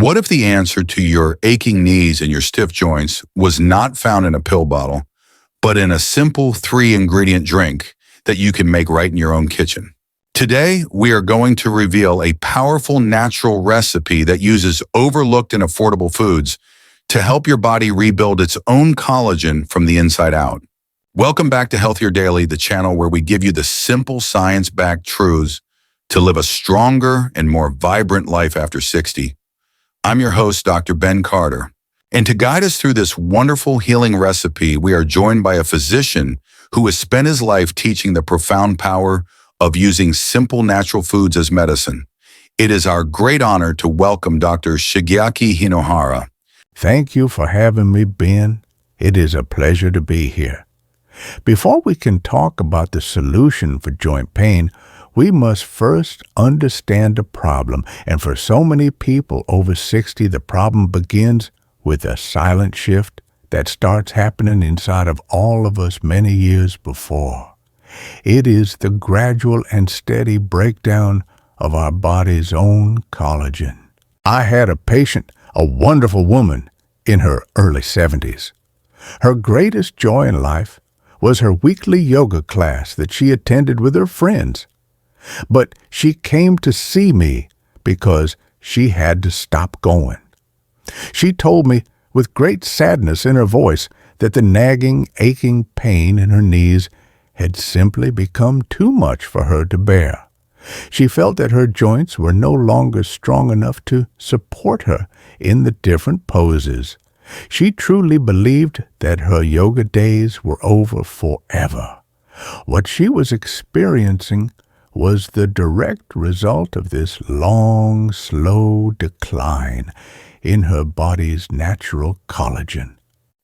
What if the answer to your aching knees and your stiff joints was not found in a pill bottle, but in a simple 3-ingredient drink that you can make right in your own kitchen? Today, we are going to reveal a powerful natural recipe that uses overlooked and affordable foods to help your body rebuild its own collagen from the inside out. Welcome back to Healthier Daily, the channel where we give you the simple science-backed truths to live a stronger and more vibrant life after 60. I'm your host, Dr. Ben Carter. And to guide us through this wonderful healing recipe, we are joined by a physician who has spent his life teaching the profound power of using simple natural foods as medicine. It is our great honor to welcome Dr. Shigeaki Hinohara. Thank you for having me, Ben. It is a pleasure to be here. Before we can talk about the solution for joint pain, we must first understand the problem. And for so many people over 60, the problem begins with a silent shift that starts happening inside of all of us many years before. It is the gradual and steady breakdown of our body's own collagen. I had a patient, a wonderful woman in her early 70s. Her greatest joy in life was her weekly yoga class that she attended with her friends. But she came to see me because she had to stop going. She told me with great sadness in her voice that the nagging, aching pain in her knees had simply become too much for her to bear. She felt that her joints were no longer strong enough to support her in the different poses. She truly believed that her yoga days were over forever. What she was experiencing was the direct result of this long, slow decline in her body's natural collagen.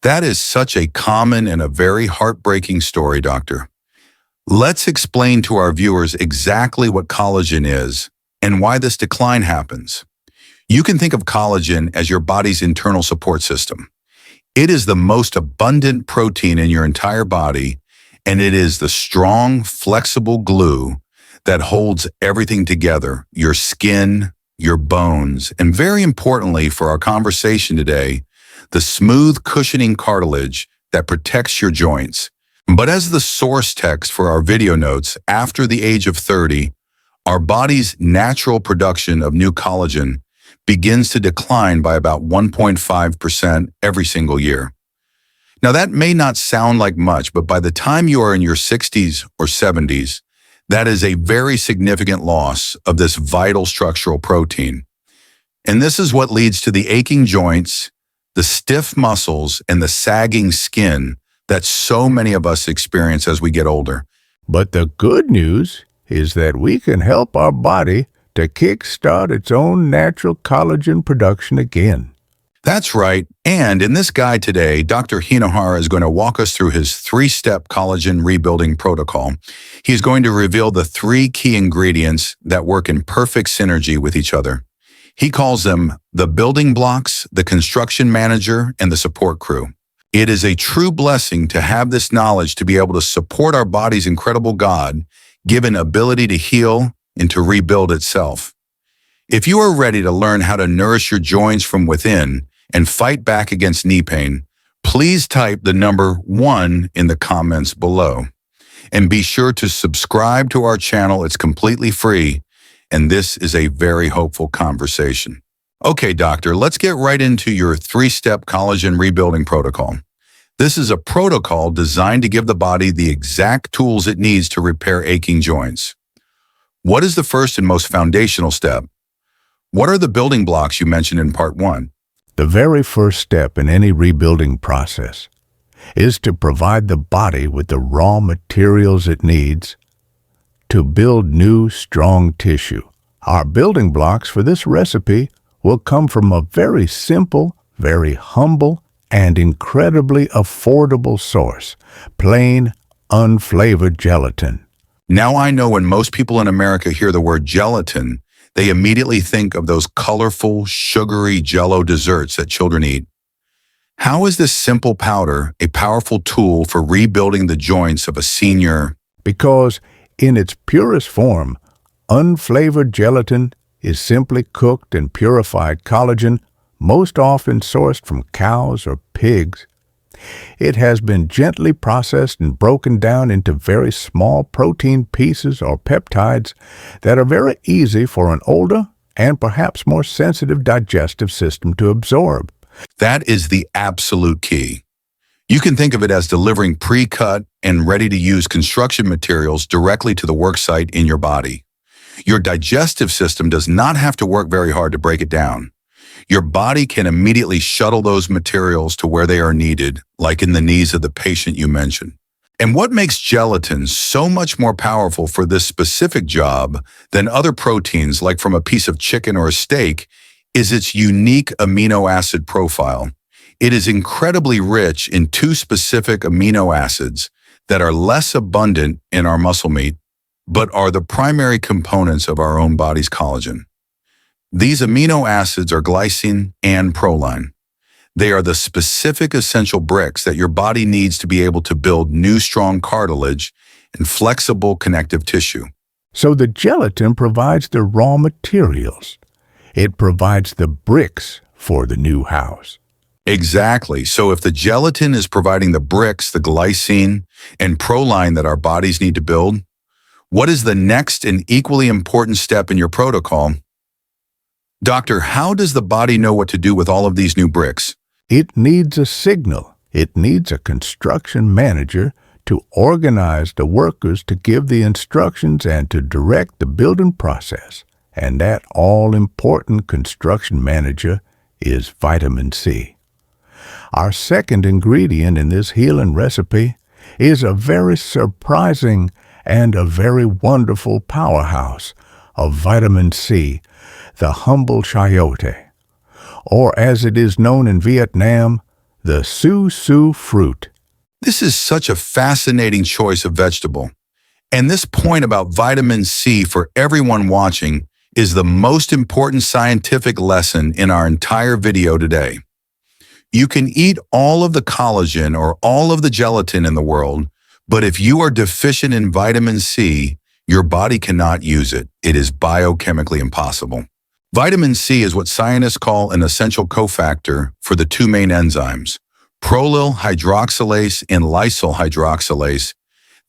That is such a common and a very heartbreaking story, Doctor. Let's explain to our viewers exactly what collagen is and why this decline happens. You can think of collagen as your body's internal support system. It is the most abundant protein in your entire body, and it is the strong, flexible glue that holds everything together, your skin, your bones, and very importantly for our conversation today, the smooth cushioning cartilage that protects your joints. But as the source text for our video notes, after the age of 30, our body's natural production of new collagen begins to decline by about 1.5% every single year. Now that may not sound like much, but by the time you are in your 60s or 70s, that is a very significant loss of this vital structural protein. And this is what leads to the aching joints, the stiff muscles, and the sagging skin that so many of us experience as we get older. But the good news is that we can help our body to kickstart its own natural collagen production again. That's right. And in this guide today, Dr. Hinohara is going to walk us through his 3-step collagen rebuilding protocol. He's going to reveal the 3 key ingredients that work in perfect synergy with each other. He calls them the building blocks, the construction manager, and the support crew. It is a true blessing to have this knowledge to be able to support our body's incredible God-given ability to heal and to rebuild itself. If you are ready to learn how to nourish your joints from within and fight back against knee pain, please type the number 1 in the comments below. And be sure to subscribe to our channel. It's completely free, and this is a very hopeful conversation. Okay, doctor, let's get right into your 3-step collagen rebuilding protocol. This is a protocol designed to give the body the exact tools it needs to repair aching joints. What is the first and most foundational step? What are the building blocks you mentioned in part 1? The very first step in any rebuilding process is to provide the body with the raw materials it needs to build new, strong tissue. Our building blocks for this recipe will come from a very simple, very humble, and incredibly affordable source: plain, unflavored gelatin. Now I know when most people in America hear the word gelatin, they immediately think of those colorful, sugary Jell-O desserts that children eat. How is this simple powder a powerful tool for rebuilding the joints of a senior? Because in its purest form, unflavored gelatin is simply cooked and purified collagen, most often sourced from cows or pigs. It has been gently processed and broken down into very small protein pieces or peptides that are very easy for an older and perhaps more sensitive digestive system to absorb. That is the absolute key. You can think of it as delivering pre-cut and ready-to-use construction materials directly to the worksite in your body. Your digestive system does not have to work very hard to break it down. Your body can immediately shuttle those materials to where they are needed, like in the knees of the patient you mentioned. And what makes gelatin so much more powerful for this specific job than other proteins like from a piece of chicken or a steak is its unique amino acid profile. It is incredibly rich in two specific amino acids that are less abundant in our muscle meat, but are the primary components of our own body's collagen. These amino acids are glycine and proline. They are the specific essential bricks that your body needs to be able to build new strong cartilage and flexible connective tissue. So the gelatin provides the raw materials. It provides the bricks for the new house. Exactly. So if the gelatin is providing the bricks, the glycine, and proline that our bodies need to build, what is the next and equally important step in your protocol? Doctor, how does the body know what to do with all of these new bricks? It needs a signal. It needs a construction manager to organize the workers to give the instructions and to direct the building process. And that all-important construction manager is vitamin C. Our second ingredient in this healing recipe is a very surprising and a very wonderful powerhouse of vitamin C, the humble chayote, or as it is known in Vietnam, the su su fruit. This is such a fascinating choice of vegetable. And this point about vitamin C for everyone watching is the most important scientific lesson in our entire video today. You can eat all of the collagen or all of the gelatin in the world, but if you are deficient in vitamin C, your body cannot use it. It is biochemically impossible. Vitamin C is what scientists call an essential cofactor for the two main enzymes, prolyl hydroxylase and lysyl hydroxylase,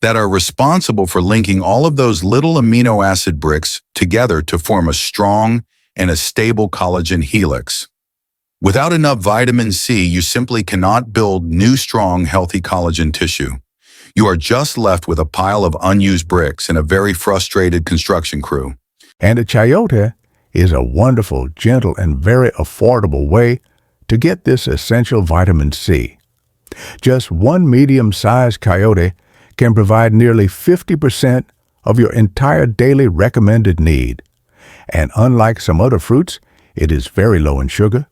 that are responsible for linking all of those little amino acid bricks together to form a strong and a stable collagen helix. Without enough vitamin C, you simply cannot build new, strong, healthy collagen tissue. You are just left with a pile of unused bricks and a very frustrated construction crew. And a chayote is a wonderful, gentle, and very affordable way to get this essential vitamin C. Just one medium-sized chayote can provide nearly 50% of your entire daily recommended need. And unlike some other fruits, it is very low in sugar.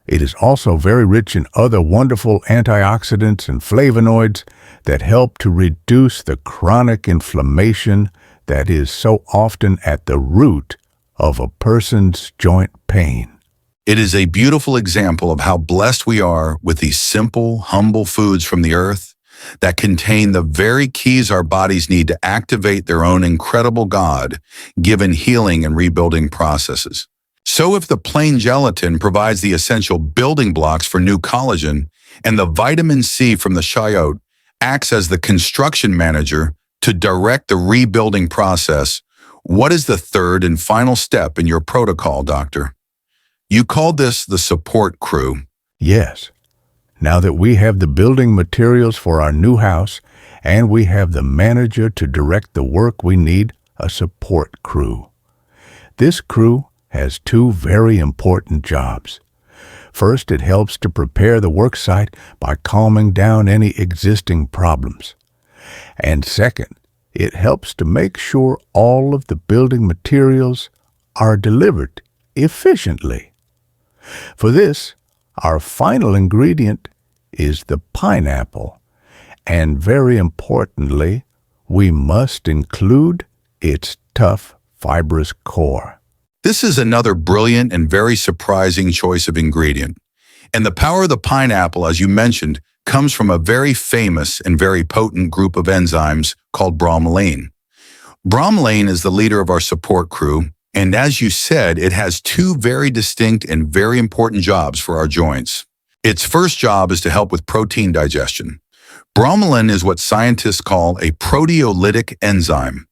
It is also very rich in other wonderful antioxidants and flavonoids that help to reduce the chronic inflammation that is so often at the root of a person's joint pain. It is a beautiful example of how blessed we are with these simple, humble foods from the earth that contain the very keys our bodies need to activate their own incredible God-given healing and rebuilding processes. So if the plain gelatin provides the essential building blocks for new collagen, and the vitamin C from the chayote acts as the construction manager to direct the rebuilding process, what is the third and final step in your protocol, doctor? You called this the support crew. Yes. Now that we have the building materials for our new house, and we have the manager to direct the work, we need a support crew. This crew has two very important jobs. First, it helps to prepare the worksite by calming down any existing problems. And second, it helps to make sure all of the building materials are delivered efficiently. For this, our final ingredient is the pineapple, and very importantly, we must include its tough, fibrous core. This is another brilliant and very surprising choice of ingredient. And the power of the pineapple, as you mentioned, comes from a very famous and very potent group of enzymes called bromelain. Bromelain is the leader of our support crew, And as you said, it has two very distinct and very important jobs for our joints. Its first job is to help with protein digestion. Bromelain is what scientists call a proteolytic enzyme.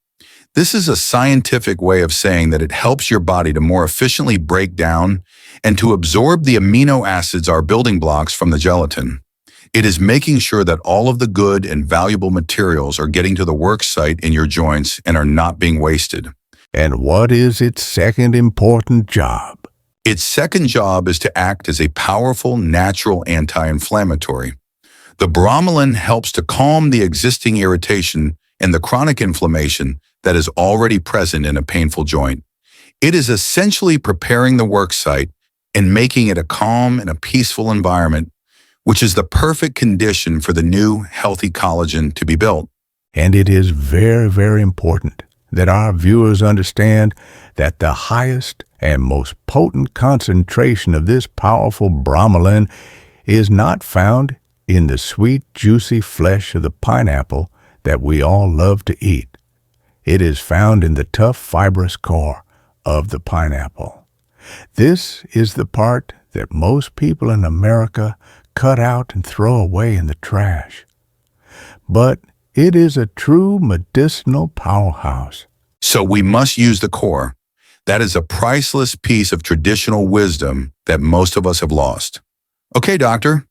This is a scientific way of saying that it helps your body to more efficiently break down and to absorb the amino acids, our building blocks, from the gelatin. It is making sure that all of the good and valuable materials are getting to the work site in your joints and are not being wasted. And what is its second important job? Its second job is to act as a powerful natural anti-inflammatory. The bromelain helps to calm the existing irritation and the chronic inflammation that is already present in a painful joint. It is essentially preparing the work site and making it a calm and a peaceful environment, which is the perfect condition for the new, healthy collagen to be built. And it is very, very important that our viewers understand that the highest and most potent concentration of this powerful bromelain is not found in the sweet, juicy flesh of the pineapple that we all love to eat. It is found in the tough, fibrous core of the pineapple. This is the part that most people in America cut out and throw away in the trash. But it is a true medicinal powerhouse. So we must use the core. That is a priceless piece of traditional wisdom that most of us have lost. Okay, doctor,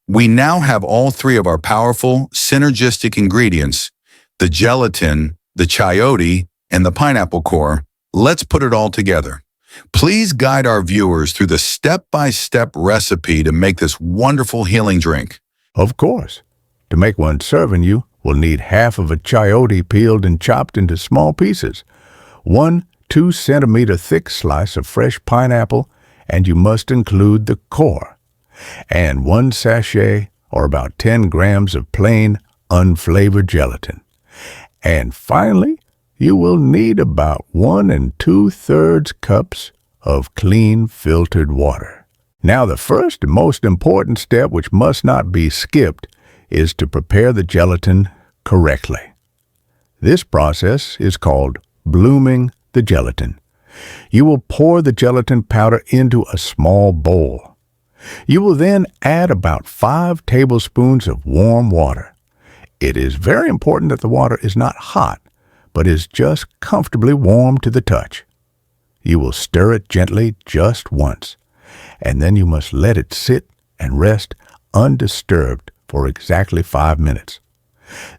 we now have all three of our powerful, synergistic ingredients, the gelatin, the chayote, and the pineapple core. Let's put it all together. Please guide our viewers through the step-by-step recipe to make this wonderful healing drink. Of course. To make one serving, you will need half of a chayote peeled and chopped into small pieces, 1 2-centimeter thick slice of fresh pineapple, and you must include the core, and 1 sachet or about 10 grams of plain, unflavored gelatin. And finally, you will need about 1 2/3 cups of clean filtered water. Now, the first and most important step, which must not be skipped, is to prepare the gelatin correctly. This process is called blooming the gelatin. You will pour the gelatin powder into a small bowl. You will then add about 5 tablespoons of warm water. It is very important that the water is not hot, but is just comfortably warm to the touch. You will stir it gently just once, and then you must let it sit and rest undisturbed for exactly 5 minutes.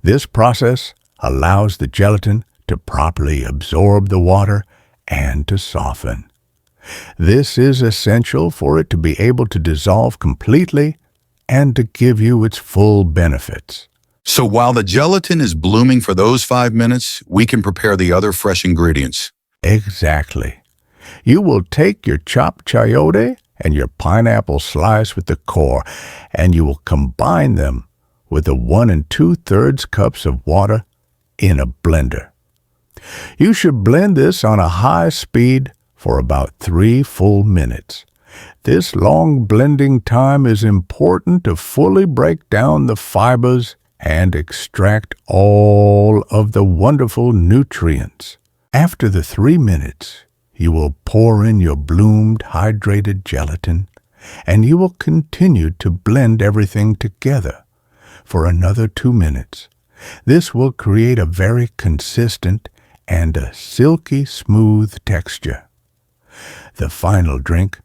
This process allows the gelatin to properly absorb the water and to soften. This is essential for it to be able to dissolve completely and to give you its full benefits. So while the gelatin is blooming for those 5 minutes, we can prepare the other fresh ingredients. Exactly. You will take your chopped chayote and your pineapple slice with the core, and you will combine them with the 1 2/3 cups of water in a blender. You should blend this on a high speed for about 3 full minutes. This long blending time is important to fully break down the fibers and extract all of the wonderful nutrients. After the 3 minutes, you will pour in your bloomed, hydrated gelatin, and you will continue to blend everything together for another 2 minutes. This will create a very consistent and a silky smooth texture. The final drink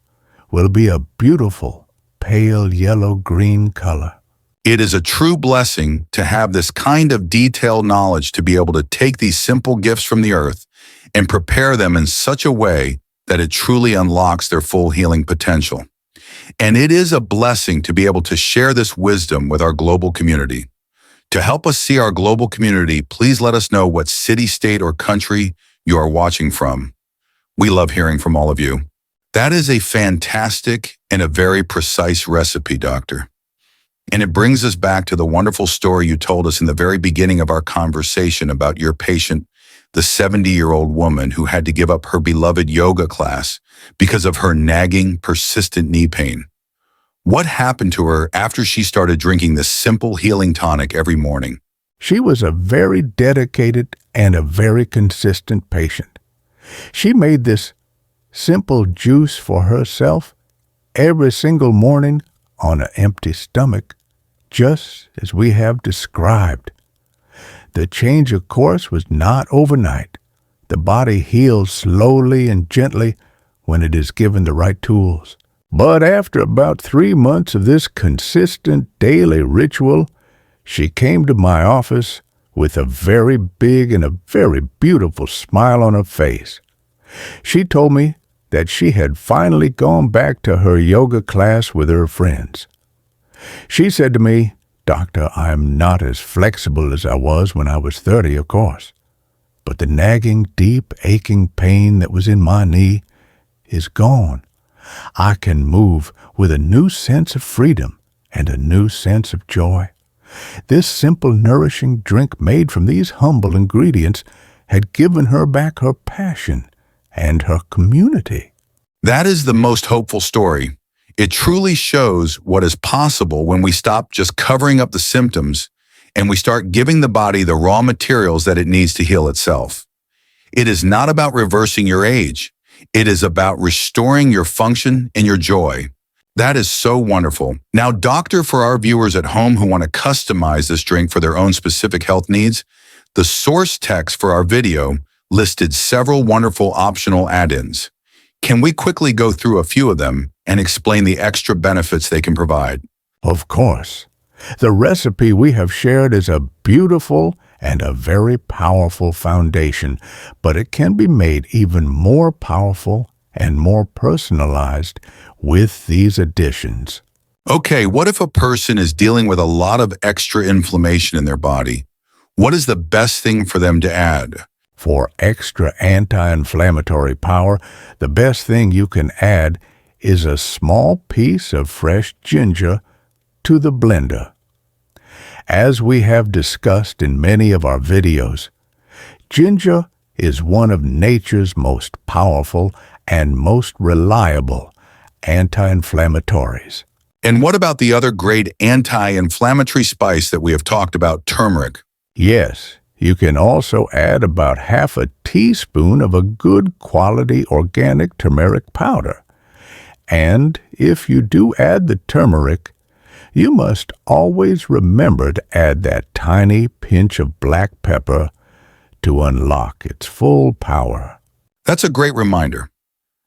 will be a beautiful pale yellow-green color. It is a true blessing to have this kind of detailed knowledge to be able to take these simple gifts from the earth and prepare them in such a way that it truly unlocks their full healing potential. And it is a blessing to be able to share this wisdom with our global community. To help us see our global community, please let us know what city, state, or country you are watching from. We love hearing from all of you. That is a fantastic and a very precise recipe, Doctor. And it brings us back to the wonderful story you told us in the very beginning of our conversation about your patient, the 70-year-old woman who had to give up her beloved yoga class because of her nagging, persistent knee pain. What happened to her after she started drinking this simple healing tonic every morning? She was a very dedicated and a very consistent patient. She made this simple juice for herself every single morning on an empty stomach, just as we have described. The change of course was not overnight. The body heals slowly and gently when it is given the right tools. But after about 3 months of this consistent daily ritual, she came to my office with a very big and a very beautiful smile on her face. She told me that she had finally gone back to her yoga class with her friends. She said to me, "Doctor, I'm not as flexible as I was when I was 30, of course, but the nagging, deep, aching pain that was in my knee is gone. I can move with a new sense of freedom and a new sense of joy." This simple, nourishing drink made from these humble ingredients had given her back her passion and her community. That is the most hopeful story. It truly shows what is possible when we stop just covering up the symptoms and we start giving the body the raw materials that it needs to heal itself. It is not about reversing your age. It is about restoring your function and your joy. That is so wonderful. Now, doctor, for our viewers at home who want to customize this drink for their own specific health needs, the source text for our video listed several wonderful optional add-ins. Can we quickly go through a few of them and explain the extra benefits they can provide? Of course. The recipe we have shared is a beautiful and a very powerful foundation, but it can be made even more powerful and more personalized with these additions. Okay, what if a person is dealing with a lot of extra inflammation in their body? What is the best thing for them to add? For extra anti-inflammatory power, the best thing you can add is a small piece of fresh ginger to the blender. As we have discussed in many of our videos, ginger is one of nature's most powerful and most reliable anti-inflammatories. And what about the other great anti-inflammatory spice that we have talked about, turmeric? Yes, you can also add about half a teaspoon of a good quality organic turmeric powder. And if you do add the turmeric, you must always remember to add that tiny pinch of black pepper to unlock its full power. That's a great reminder.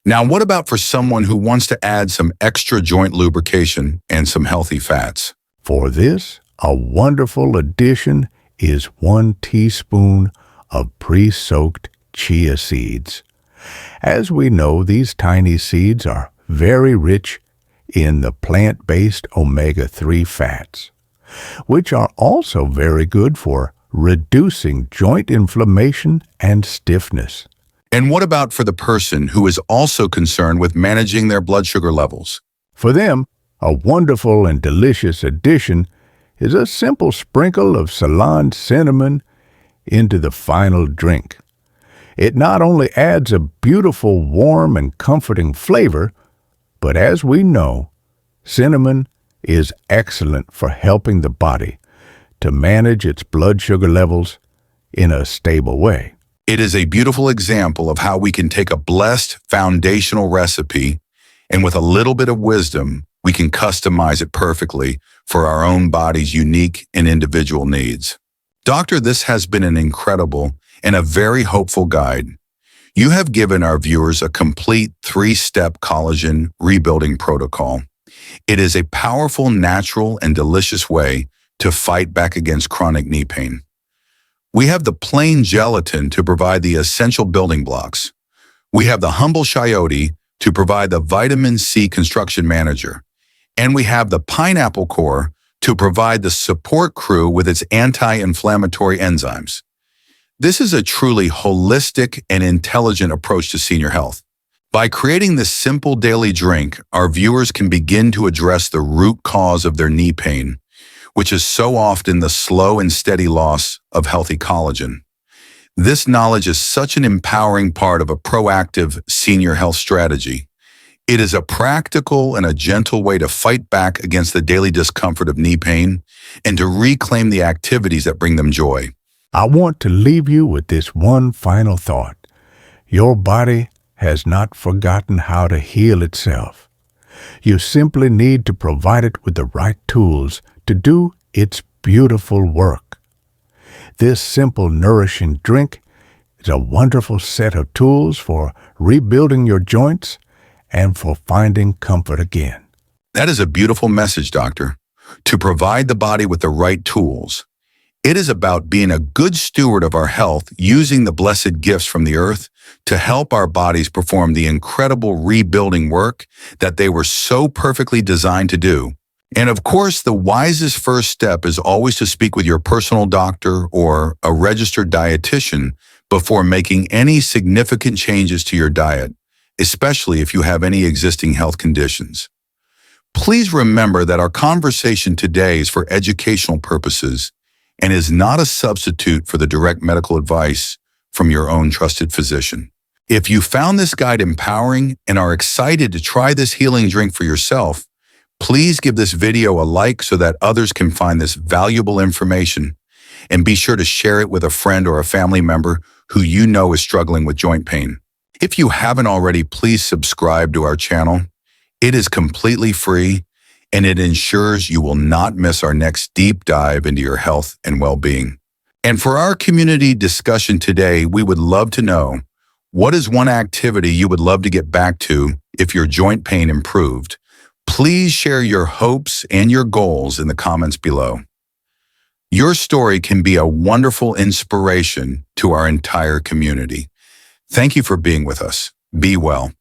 Now, what about for someone who wants to add some extra joint lubrication and some healthy fats? For this, a wonderful addition is 1 teaspoon of pre-soaked chia seeds. As we know, these tiny seeds are very rich in the plant-based omega-3 fats, which are also very good for reducing joint inflammation and stiffness. And what about for the person who is also concerned with managing their blood sugar levels? For them, a wonderful and delicious addition is a simple sprinkle of Ceylon cinnamon into the final drink. It not only adds a beautiful, warm, and comforting flavor, but as we know, cinnamon is excellent for helping the body to manage its blood sugar levels in a stable way. It is a beautiful example of how we can take a blessed foundational recipe and with a little bit of wisdom, we can customize it perfectly for our own body's unique and individual needs. Doctor, this has been an incredible and a very hopeful guide. You have given our viewers a complete 3-step collagen rebuilding protocol. It is a powerful, natural, and delicious way to fight back against chronic knee pain. We have the plain gelatin to provide the essential building blocks. We have the humble chayote to provide the vitamin C construction manager. And we have the pineapple core to provide the support crew with its anti-inflammatory enzymes. This is a truly holistic and intelligent approach to senior health. By creating this simple daily drink, our viewers can begin to address the root cause of their knee pain, which is so often the slow and steady loss of healthy collagen. This knowledge is such an empowering part of a proactive senior health strategy. It is a practical and a gentle way to fight back against the daily discomfort of knee pain and to reclaim the activities that bring them joy. I want to leave you with this one final thought. Your body has not forgotten how to heal itself. You simply need to provide it with the right tools to do its beautiful work. This simple, nourishing drink is a wonderful set of tools for rebuilding your joints and for finding comfort again. That is a beautiful message, Doctor. To provide the body with the right tools. It is about being a good steward of our health, using the blessed gifts from the earth to help our bodies perform the incredible rebuilding work that they were so perfectly designed to do. And of course, the wisest first step is always to speak with your personal doctor or a registered dietitian before making any significant changes to your diet, especially if you have any existing health conditions. Please remember that our conversation today is for educational purposes and is not a substitute for the direct medical advice from your own trusted physician. If you found this guide empowering and are excited to try this healing drink for yourself, please give this video a like so that others can find this valuable information, and be sure to share it with a friend or a family member who you know is struggling with joint pain. If you haven't already, please subscribe to our channel. It is completely free, and it ensures you will not miss our next deep dive into your health and well-being. And for our community discussion today, we would love to know, what is one activity you would love to get back to if your joint pain improved? Please share your hopes and your goals in the comments below. Your story can be a wonderful inspiration to our entire community. Thank you for being with us. Be well.